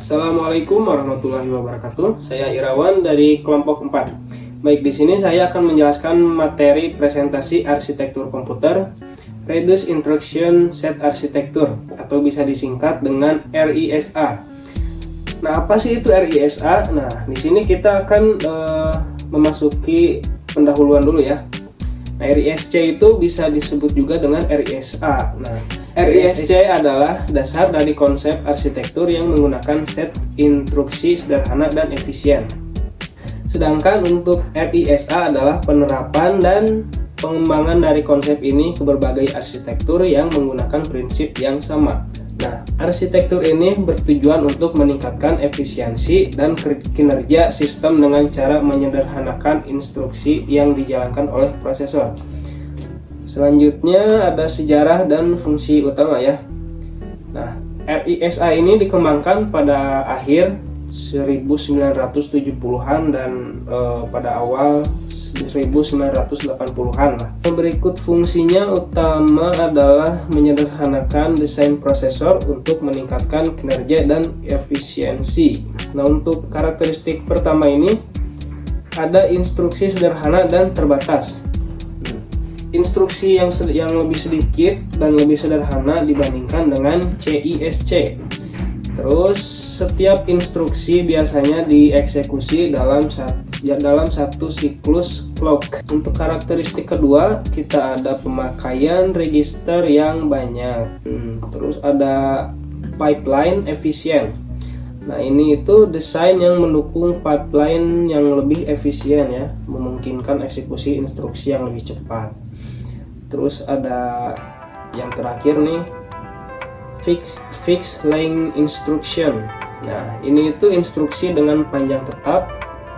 Assalamualaikum warahmatullahi wabarakatuh. Saya Irawan dari kelompok 4. Baik, di sini saya akan menjelaskan materi presentasi arsitektur komputer, Reduced Instruction Set Architecture, atau bisa disingkat dengan RISA. Nah, apa sih itu RISA? Nah, di sini kita akan memasuki pendahuluan dulu ya. Nah, RISC itu bisa disebut juga dengan RISA. Nah, RISC adalah dasar dari konsep arsitektur yang menggunakan set instruksi sederhana dan efisien. Sedangkan untuk RISA adalah penerapan dan pengembangan dari konsep ini ke berbagai arsitektur yang menggunakan prinsip yang sama. Nah, arsitektur ini bertujuan untuk meningkatkan efisiensi dan kinerja sistem dengan cara menyederhanakan instruksi yang dijalankan oleh prosesor. Selanjutnya ada sejarah dan fungsi utama ya. Nah, RISA ini dikembangkan pada akhir 1970-an dan pada awal 1980-an lah. Berikut fungsinya utama adalah menyederhanakan desain prosesor untuk meningkatkan kinerja dan efisiensi. Nah, untuk karakteristik pertama ini ada instruksi sederhana dan terbatas. Instruksi yang lebih sedikit dan lebih sederhana dibandingkan dengan CISC. Terus setiap instruksi biasanya dieksekusi dalam satu siklus clock. Untuk karakteristik kedua kita ada pemakaian register yang banyak. Terus ada pipeline efisien. Nah, ini itu desain yang mendukung pipeline yang lebih efisien ya, memungkinkan eksekusi instruksi yang lebih cepat. Terus ada yang terakhir nih, fixed length instruction. Nah, ini itu instruksi dengan panjang tetap,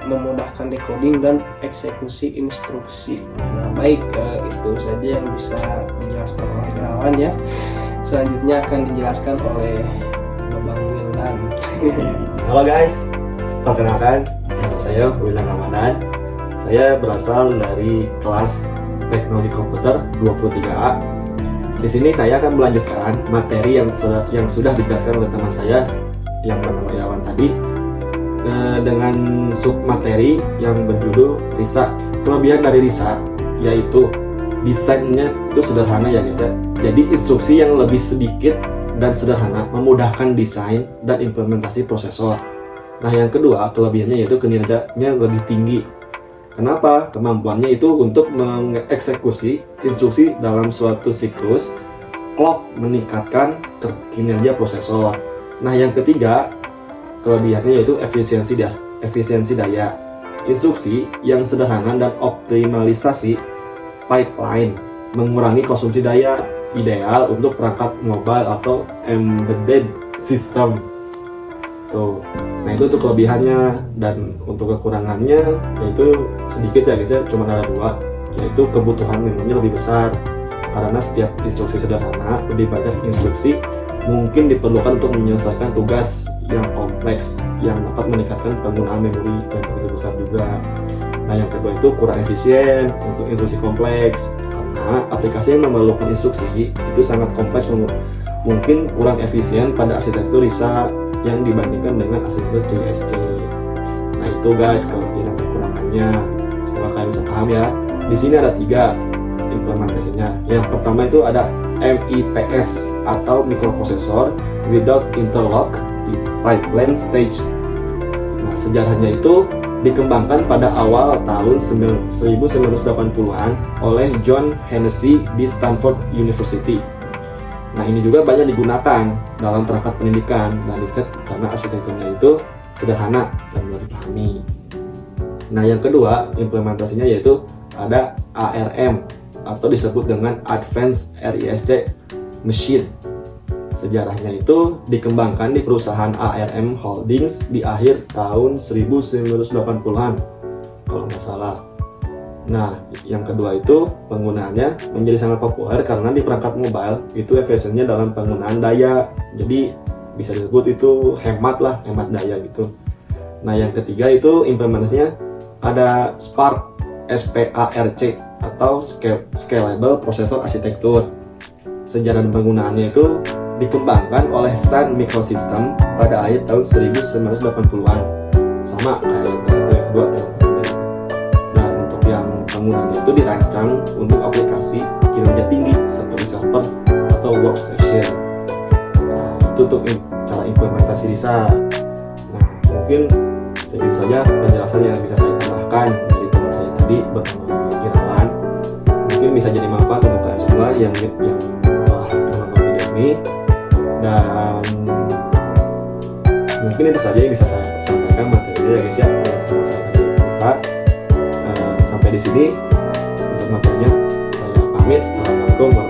memudahkan decoding dan eksekusi instruksi. Nah, baik, itu saja yang bisa dijelaskan oleh Irawan ya. Selanjutnya akan dijelaskan oleh Babang Wildan. Halo guys, perkenalkan, nama saya Wildan Ramadan. Saya berasal dari kelas Teknologi Komputer 23A. Di sini saya akan melanjutkan materi yang sudah dijelaskan oleh teman saya yang bernama Irawan tadi, dengan submateri yang berjudul RISA. Kelebihan dari RISA yaitu desainnya itu sederhana ya guys ya. Jadi instruksi yang lebih sedikit dan sederhana memudahkan desain dan implementasi prosesor. Nah, yang kedua kelebihannya yaitu kinerjanya lebih tinggi. Kenapa? Kemampuannya itu untuk mengeksekusi instruksi dalam suatu siklus clock, meningkatkan kinerja prosesor. Nah, yang ketiga kelebihannya yaitu efisiensi daya. Instruksi yang sederhana dan optimalisasi pipeline mengurangi konsumsi daya, ideal untuk perangkat mobile atau embedded system. Tuh. Nah, itu untuk kelebihannya, dan untuk kekurangannya yaitu sedikit ya guys ya, cuma ada dua, yaitu kebutuhan memorinya lebih besar karena setiap instruksi sederhana lebih banyak instruksi mungkin diperlukan untuk menyelesaikan tugas yang kompleks yang dapat meningkatkan penggunaan memori yang begitu besar juga. Nah, yang kedua itu kurang efisien untuk instruksi kompleks karena aplikasi yang memerlukan instruksi itu sangat kompleks, mungkin kurang efisien pada arsitektur RISA yang dibandingkan dengan arsitektur CISC. Nah, itu guys kelebihan dan kekurangannya. Semoga kalian bisa paham ya. Di sini ada 3 implementasinya. Yang pertama itu ada MIPS atau microprocessor without interlock di pipeline stage. Nah, sejarahnya itu dikembangkan pada awal tahun 1980-an oleh John Hennessy di Stanford University. Nah, ini juga banyak digunakan dalam perangkat pendidikan dan riset karena arsitekturnya itu sederhana dan mudah dipahami. Nah, yang kedua implementasinya yaitu ada ARM atau disebut dengan Advanced RISC Machine. Sejarahnya itu dikembangkan di perusahaan ARM Holdings di akhir tahun 1980-an kalau nggak salah. Nah, yang kedua itu penggunaannya menjadi sangat populer karena di perangkat mobile itu efisiennya dalam penggunaan daya. Jadi bisa disebut itu hemat daya gitu. Nah, yang ketiga itu implementasinya ada SPARC atau Scalable Processor Architecture. Sejarah penggunaannya itu dikembangkan oleh Sun Microsystem pada akhir tahun 1980-an, sama kayak yang ke-1 yang kedua tahun. Dan untuk yang penggunanya itu dirancang untuk aplikasi kinerja tinggi seperti server atau workstation. Nah, itu untuk cara implementasi Risa. Nah, mungkin segitu saja penjelasan yang bisa saya tambahkan dari teman saya tadi bernama Irawan. Mungkin bisa jadi manfaat untuk kalian semua yang telah menonton video ini. Dan mungkin itu saja yang bisa saya sampaikan materinya ya guys ya. Teman saya tadi lupa. Sampai di sini untuk materinya saya pamit. Assalamualaikum warahmatullahi wabarakatuh.